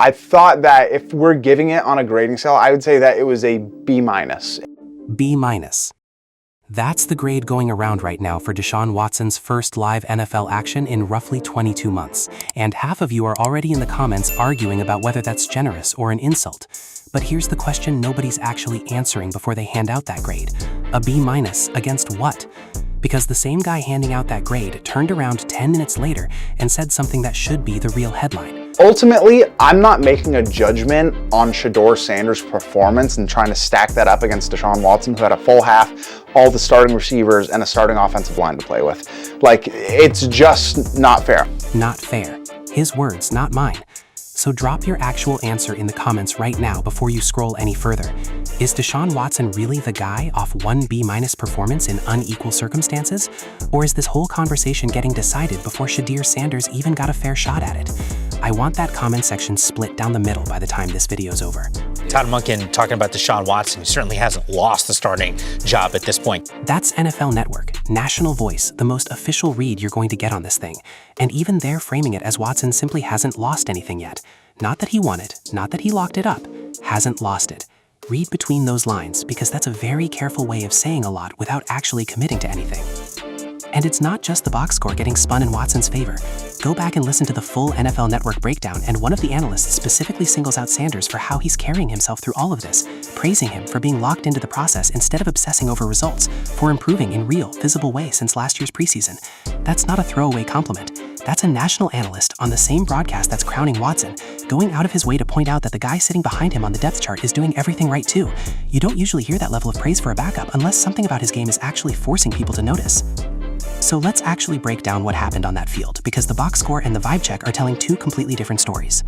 I thought that if we're giving it on a grading scale, I would say that it was a B-. B-. That's the grade going around right now for Deshaun Watson's first live NFL action in roughly 22 months. And half of you are already in the comments arguing about whether that's generous or an insult. But here's the question nobody's actually answering before they hand out that grade. A B- against what? Because the same guy handing out that grade turned around 10 minutes later and said something that should be the real headline. Ultimately, I'm not making a judgment on Shedeur Sanders' performance and trying to stack that up against Deshaun Watson, who had a full half, all the starting receivers, and a starting offensive line to play with. Like, it's just not fair. Not fair. His words, not mine. So drop your actual answer in the comments right now before you scroll any further. Is Deshaun Watson really the guy off one B- performance in unequal circumstances? Or is this whole conversation getting decided before Shedeur Sanders even got a fair shot at it? I want that comment section split down the middle by the time this video's over. Todd Monken talking about Deshaun Watson, who certainly hasn't lost the starting job at this point. That's NFL Network, national voice, the most official read you're going to get on this thing. And even they're framing it as Watson simply hasn't lost anything yet. Not that he won it, not that he locked it up, hasn't lost it. Read between those lines, because that's a very careful way of saying a lot without actually committing to anything. And it's not just the box score getting spun in Watson's favor. Go back and listen to the full NFL Network breakdown, and one of the analysts specifically singles out Sanders for how he's carrying himself through all of this, praising him for being locked into the process instead of obsessing over results, for improving in real, visible ways since last year's preseason. That's not a throwaway compliment. That's a national analyst on the same broadcast that's crowning Watson, going out of his way to point out that the guy sitting behind him on the depth chart is doing everything right too. You don't usually hear that level of praise for a backup unless something about his game is actually forcing people to notice. So let's actually break down what happened on that field, because the box score and the vibe check are telling two completely different stories.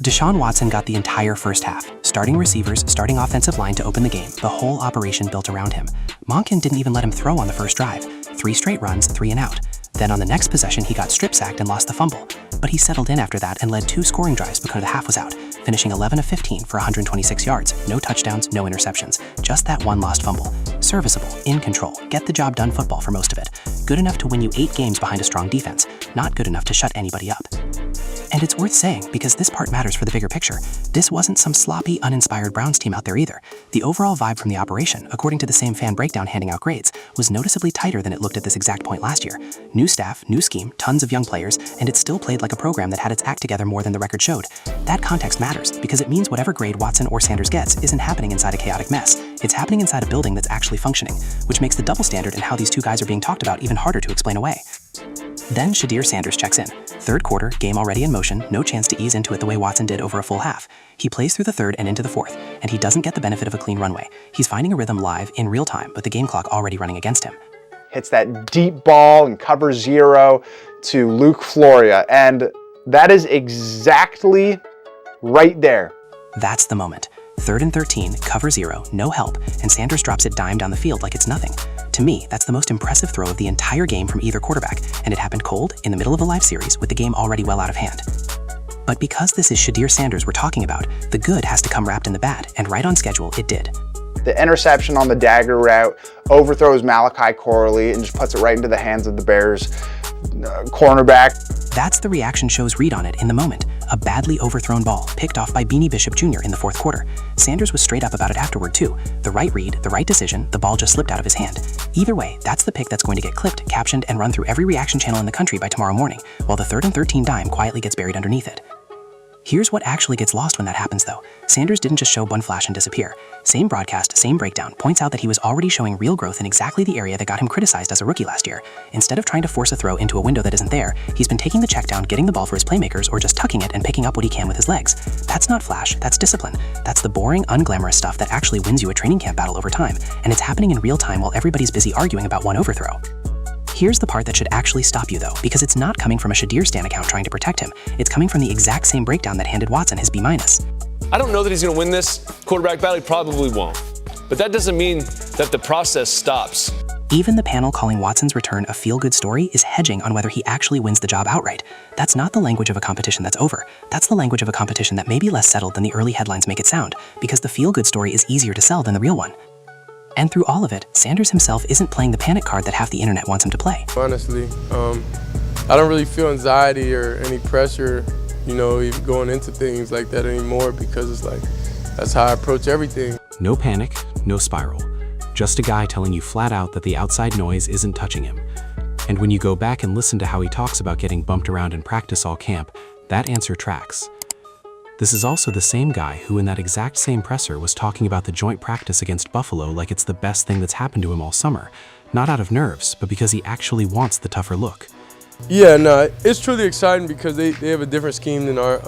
Deshaun Watson got the entire first half, starting receivers, starting offensive line to open the game, the whole operation built around him. Monken didn't even let him throw on the first drive, 3 straight runs, 3 and out. Then on the next possession, he got strip sacked and lost the fumble. But he settled in after that and led 2 scoring drives because the half was out, finishing 11 of 15 for 126 yards, no touchdowns, no interceptions, just that one lost fumble. Serviceable, in control, get the job done football for most of it. Good enough to win you 8 games behind a strong defense, not good enough to shut anybody up. And it's worth saying, because this part matters for the bigger picture, this wasn't some sloppy, uninspired Browns team out there either. The overall vibe from the operation, according to the same fan breakdown handing out grades, was noticeably tighter than it looked at this exact point last year. New staff, new scheme, tons of young players, and it still played like a program that had its act together more than the record showed. That context matters, because it means whatever grade Watson or Sanders gets isn't happening inside a chaotic mess. It's happening inside a building that's actually functioning, which makes the double standard and how these two guys are being talked about even harder to explain away. Then Shedeur Sanders checks in. Third quarter, game already in motion, no chance to ease into it the way Watson did over a full half. He plays through the third and into the fourth, and he doesn't get the benefit of a clean runway. He's finding a rhythm live, in real time, but the game clock already running against him. Hits that deep ball and cover 0 to Luke Floria, and that is exactly right there. That's the moment. 3rd and 13, cover 0, no help, and Sanders drops it dime down the field like it's nothing. To me, that's the most impressive throw of the entire game from either quarterback, and it happened cold, in the middle of a live series, with the game already well out of hand. But because this is Shedeur Sanders we're talking about, the good has to come wrapped in the bad, and right on schedule, it did. The interception on the dagger route overthrows Malachi Corley and just puts it right into the hands of the Bears cornerback. That's the reaction show's read on it in the moment. A badly overthrown ball, picked off by Beanie Bishop Jr. in the 4th quarter. Sanders was straight up about it afterward too. The right read, the right decision, the ball just slipped out of his hand. Either way, that's the pick that's going to get clipped, captioned, and run through every reaction channel in the country by tomorrow morning, while the 3rd and 13 dime quietly gets buried underneath it. Here's what actually gets lost when that happens though. Sanders didn't just show one flash and disappear. Same broadcast, same breakdown, points out that he was already showing real growth in exactly the area that got him criticized as a rookie last year. Instead of trying to force a throw into a window that isn't there, he's been taking the check down, getting the ball for his playmakers, or just tucking it and picking up what he can with his legs. That's not flash, that's discipline. That's the boring, unglamorous stuff that actually wins you a training camp battle over time, and it's happening in real time while everybody's busy arguing about one overthrow. Here's the part that should actually stop you though, because it's not coming from a Shedeur Stan account trying to protect him. It's coming from the exact same breakdown that handed Watson his B-. I don't know that he's going to win this quarterback battle. He probably won't. But that doesn't mean that the process stops. Even the panel calling Watson's return a feel-good story is hedging on whether he actually wins the job outright. That's not the language of a competition that's over. That's the language of a competition that may be less settled than the early headlines make it sound, because the feel-good story is easier to sell than the real one. And through all of it, Sanders himself isn't playing the panic card that half the internet wants him to play. Honestly, I don't really feel anxiety or any pressure even going into things like that anymore, because it's like, that's how I approach everything. No panic, no spiral. Just a guy telling you flat out that the outside noise isn't touching him. And when you go back and listen to how he talks about getting bumped around in practice all camp, that answer tracks. This is also the same guy who in that exact same presser was talking about the joint practice against Buffalo like it's the best thing that's happened to him all summer. Not out of nerves, but because he actually wants the tougher look. Yeah, no, it's truly exciting because they have a different scheme than our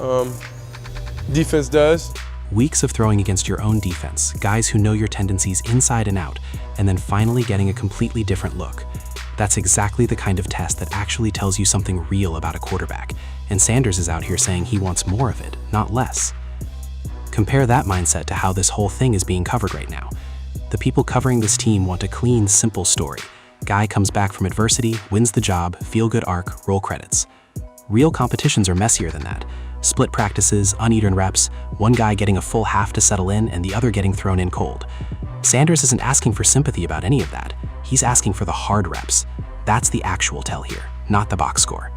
defense does. Weeks of throwing against your own defense, guys who know your tendencies inside and out, and then finally getting a completely different look. That's exactly the kind of test that actually tells you something real about a quarterback, and Sanders is out here saying he wants more of it, not less. Compare that mindset to how this whole thing is being covered right now. The people covering this team want a clean, simple story. Guy comes back from adversity, wins the job, feel-good arc, roll credits. Real competitions are messier than that. Split practices, uneven reps, one guy getting a full half to settle in and the other getting thrown in cold. Sanders isn't asking for sympathy about any of that. He's asking for the hard reps. That's the actual tell here, not the box score.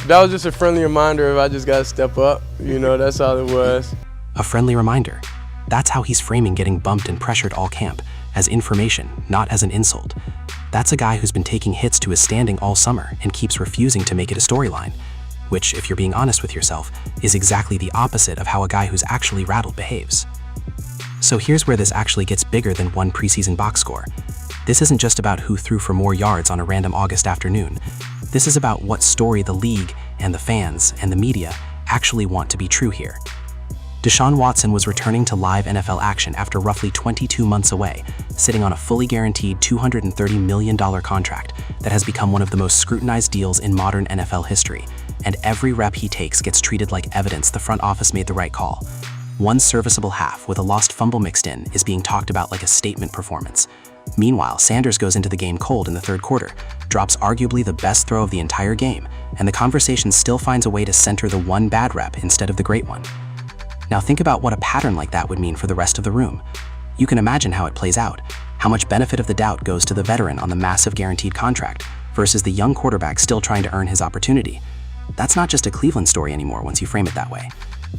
That was just a friendly reminder if I just got to step up. That's all it was. A friendly reminder. That's how he's framing getting bumped and pressured all camp, as information, not as an insult. That's a guy who's been taking hits to his standing all summer and keeps refusing to make it a storyline, which, if you're being honest with yourself, is exactly the opposite of how a guy who's actually rattled behaves. So here's where this actually gets bigger than one preseason box score. This isn't just about who threw for more yards on a random August afternoon. This is about what story the league and the fans and the media actually want to be true here. Deshaun Watson was returning to live NFL action after roughly 22 months away, sitting on a fully guaranteed $230 million contract that has become one of the most scrutinized deals in modern NFL history, and every rep he takes gets treated like evidence the front office made the right call. One serviceable half with a lost fumble mixed in is being talked about like a statement performance. Meanwhile, Sanders goes into the game cold in the third quarter, drops arguably the best throw of the entire game, and the conversation still finds a way to center the one bad rep instead of the great one. Now think about what a pattern like that would mean for the rest of the room. You can imagine how it plays out, how much benefit of the doubt goes to the veteran on the massive guaranteed contract versus the young quarterback still trying to earn his opportunity. That's not just a Cleveland story anymore once you frame it that way.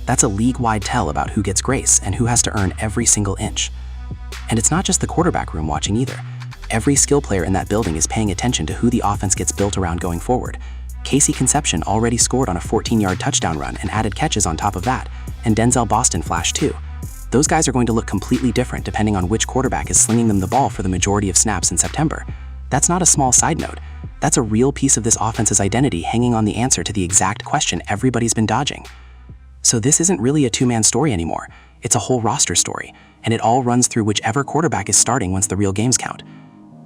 That's a league-wide tell about who gets grace and who has to earn every single inch. And it's not just the quarterback room watching either. Every skill player in that building is paying attention to who the offense gets built around going forward. Casey Conception already scored on a 14-yard touchdown run and added catches on top of that, and Denzel Boston flashed too. Those guys are going to look completely different depending on which quarterback is slinging them the ball for the majority of snaps in September. That's not a small side note. That's a real piece of this offense's identity hanging on the answer to the exact question everybody's been dodging. So this isn't really a two-man story anymore. It's a whole roster story, and it all runs through whichever quarterback is starting once the real games count.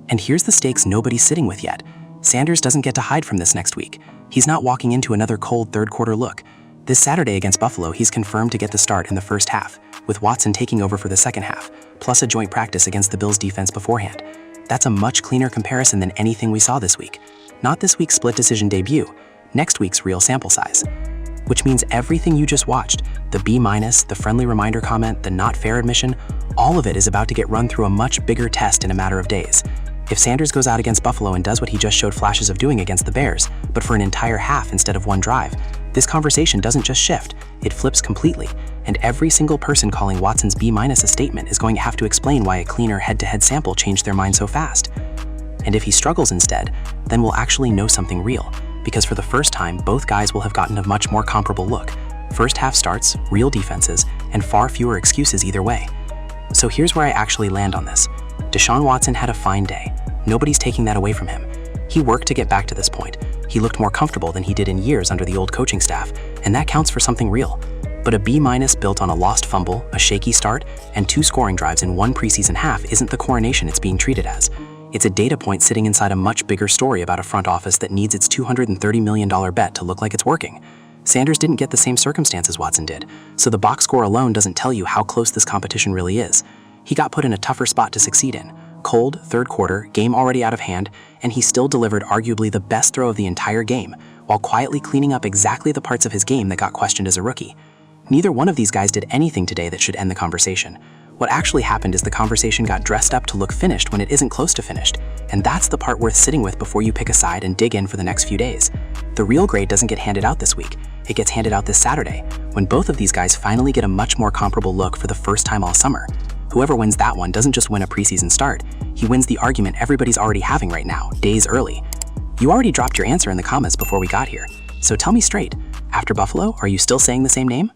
And here's the stakes nobody's sitting with yet. Sanders doesn't get to hide from this next week. He's not walking into another cold third quarter look. This Saturday against Buffalo, he's confirmed to get the start in the first half, with Watson taking over for the second half, plus a joint practice against the Bills defense beforehand. That's a much cleaner comparison than anything we saw this week. Not this week's split decision debut, next week's real sample size. Which means everything you just watched, the B-, the friendly reminder comment, the not fair admission, all of it is about to get run through a much bigger test in a matter of days. If Sanders goes out against Buffalo and does what he just showed flashes of doing against the Bears, but for an entire half instead of one drive, this conversation doesn't just shift, it flips completely, and every single person calling Watson's B- a statement is going to have to explain why a cleaner head-to-head sample changed their mind so fast. And if he struggles instead, then we'll actually know something real, because for the first time, both guys will have gotten a much more comparable look. First half starts, real defenses, and far fewer excuses either way. So here's where I actually land on this. Deshaun Watson had a fine day. Nobody's taking that away from him. He worked to get back to this point. He looked more comfortable than he did in years under the old coaching staff, and that counts for something real. But a B- built on a lost fumble, a shaky start, and 2 scoring drives in one preseason half isn't the coronation it's being treated as. It's a data point sitting inside a much bigger story about a front office that needs its $230 million bet to look like it's working. Sanders didn't get the same circumstances Watson did, so the box score alone doesn't tell you how close this competition really is. He got put in a tougher spot to succeed in. Cold, third quarter, game already out of hand, and he still delivered arguably the best throw of the entire game, while quietly cleaning up exactly the parts of his game that got questioned as a rookie. Neither one of these guys did anything today that should end the conversation. What actually happened is the conversation got dressed up to look finished when it isn't close to finished, and that's the part worth sitting with before you pick a side and dig in for the next few days. The real grade doesn't get handed out this week. It gets handed out this Saturday, when both of these guys finally get a much more comparable look for the first time all summer. Whoever wins that one doesn't just win a preseason start, he wins the argument everybody's already having right now, days early. You already dropped your answer in the comments before we got here, so tell me straight, after Buffalo, are you still saying the same name?